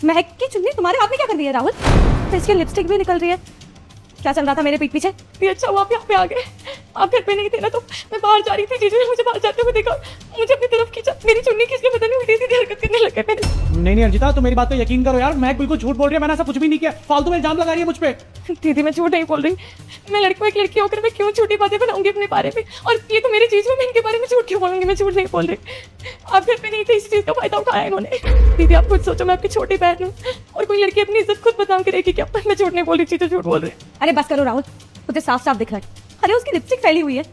महक की चुन्नी तुम्हारे हाथ में क्या कर रही है राहुल? तो इसकी लिपस्टिक भी निकल रही है। क्या चल रहा था मेरे पीठ पीछे? ये अच्छा हुआ आप यहाँ पे आ गए। आप घर पे नहीं थे ना, तो मैं बाहर जा रही थी, जीजू ने मुझे बाहर जाते हुए देखा, मुझे अपनी तरफ खींचा, मेरी चुन्नी खींच के पता नहीं उल्टी सीधी हरकत करने लगे मैंने। नहीं अर्जिता, तो मेरी बात पे यकीन करो यार, मैं बिल्कुल झूठ बोल रही है, मैंने ऐसा कुछ भी नहीं किया। फालतू में इल्जाम लगा रही है मुझ पे। दीदी मैं झूठ नहीं बोल रही, मैं एक लड़की होकर मैं क्यों झूठी बातें बनाऊंगी अपने बारे में, और ये तो मेरे चीज में, मैं इनके बारे में झूठ क्यों बोलूंगी? मैं झूठ नहीं बोल रही। आप घर पे नहीं थे, इस चीज का फायदा उठाया इन्होंने। दीदी आप खुद सोचो, मैं आपकी छोटी बहन हूँ, और कोई लड़की अपनी इज्जत खुद बदनाम करेगी क्या? मैं झूठ नहीं बोल रही, चीजें झूठ बोल रही। अरे बस करो राहुल, मुझे साफ साफ दिख रहा है। अरे उसकी लिपस्टिक फैली हुई है।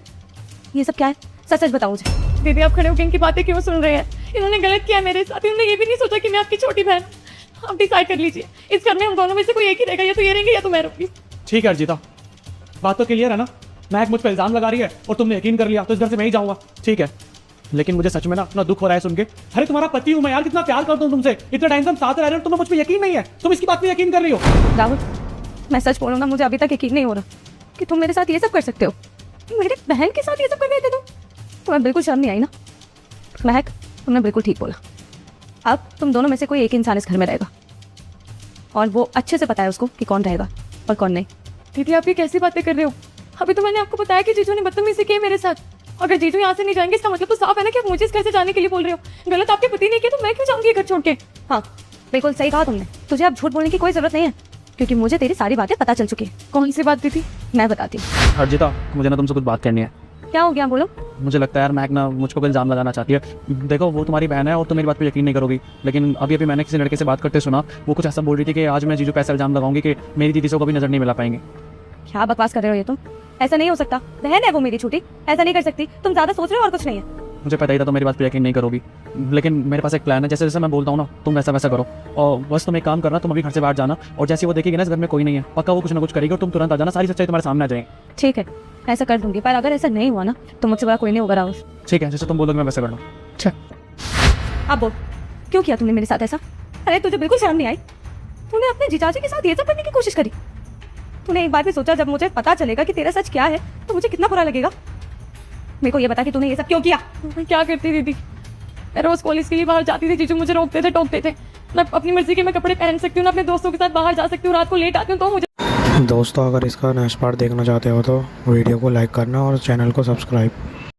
ये सब क्या है? सच सच बताओ मुझे। दीदी आप खड़े होकर इनकी बातें क्यों सुन रहे हैं? इन्होंने गलत किया मेरे साथ, इन्होंने ये भी नहीं सोचा कि मैं आपकी छोटी बहन। आप डिसाइड कर लीजिए, इस घर में हम दोनों में से कोई एक ही रहेगा, या तो ये रहेंगे या तो मैं रहूंगी। ठीक है अर्जिता, बात तो क्लियर है ना? महक मुझ पे इल्जाम लगा रही है और तुमने यकीन कर लिया, तो इस घर से मैं ही जाऊंगा। ठीक है, लेकिन मुझे सच में ना अपना दुख हो रहा है सुन के। अरे तुम्हारा पति हूं मैं यार, कितना प्यार करता हूं तुमसे, इतने टाइम से हम साथ रह रहे हो, तुम्हें मुझ पे यकीन नहीं है, तुम इसकी बात पे यकीन कर रही हो। राहुल मैं सच बोलूँ ना, मुझे अभी तक यकीन नहीं हो रहा कि तुम मेरे साथ ये सब कर सकते हो। मेरी बहन के साथ ये सब कर रहे थे तुम? तुम्हें बिल्कुल शर्म नहीं आई ना? महक तुमने बिल्कुल ठीक बोला। अब तुम दोनों में से कोई एक इंसान इस घर में रहेगा, और वो अच्छे से पता है उसको कि कौन रहेगा और कौन नहीं। दीदी आप ये कैसी बातें कर रहे हो? अभी तो मैंने आपको बताया कि जीजू ने बदतमीजी की है मेरे साथ। अगर जीजू यहाँ से नहीं जाएंगे, इसका मतलब तो साफ है ना कि आप मुझे इस घर से जाने के लिए बोल रहे हो। गलत आपके पति ने किया, तो मैं क्यों जाऊंगी घर छोड़ के? हाँ बिल्कुल सही कहा तुमने। तुझे अब झूठ बोलने की कोई जरूरत नहीं है, क्योंकि मुझे तेरी सारी बातें पता चल चुकी है। कौन सी बात दीदी? मैं बताती हूँ। अर्जिता मुझे ना तुमसे कुछ बात करनी है। क्या हो गया, बोलो। मुझे लगता है यार महक ना मुझको कोई इल्जाम लगाना चाहती है। देखो वो तुम्हारी बहन है और तुम मेरी बात पे यकीन नहीं करोगी, लेकिन अभी मैंने किसी लड़के से बात करते सुना, वो कुछ ऐसा बोल रही थी कि आज मैं जीजू पे ऐसा इल्जाम लगाऊंगी कि मेरी दीदी से कभी नजर नहीं मिला पाएंगे। क्या बकवास कर रहे हो ये तुम? ऐसा नहीं हो सकता, बहन है वो मेरी छोटी, ऐसा नहीं कर सकती। तुम ज्यादा सोच रहे हो और कुछ नहीं है। मुझे पता ही था तो मेरी बात पे यकीन नहीं करोगी, लेकिन मेरे पास एक प्लान है। जैसे जैसे मैं बोलता हूँ ना, तुम वैसा वैसा करो, और बस तुम एक काम करना, तुम अभी घर से बाहर जाना, और जैसे वो देखेगी ना इस घर में कोई नहीं है, पक्का वो कुछ ना कुछ करेगी और तुम तुरंत आ जाना, सारी सच्चाई तुम्हारे सामने आ जाएगी। ठीक है ऐसा कर दूंगी, पर अगर ऐसा नहीं हुआ ना तो मुझसे बड़ा कोई नहीं होगा राहुल। ठीक है, जैसे तुम बोलोगे मैं वैसा कर लूँ। अब बोल, क्यों किया तूने मेरे साथ ऐसा? अरे तुझे बिल्कुल शर्म नहीं आई? तूने अपने जीजाजी के साथ ये सब करने की कोशिश करी? तूने एक बार भी सोचा जब मुझे पता चलेगा कि तेरा सच क्या है तो मुझे कितना बुरा लगेगा? मेरे को ये बता कि तूने ये सब क्यों किया? मैं क्या करती दीदी, मैं रोज कॉलेज के लिए बाहर जाती थी, जीजू मुझे रोकते थे, टोकते थे। मैं अपनी मर्जी के मैं कपड़े पहन सकती हूँ ना, अपने दोस्तों के साथ बाहर जा सकती हूँ, रात को लेट आती हूँ, तो मुझे। दोस्तों अगर इसका नेक्स्ट पार्ट देखना चाहते हो तो वीडियो को लाइक करना और चैनल को सब्सक्राइब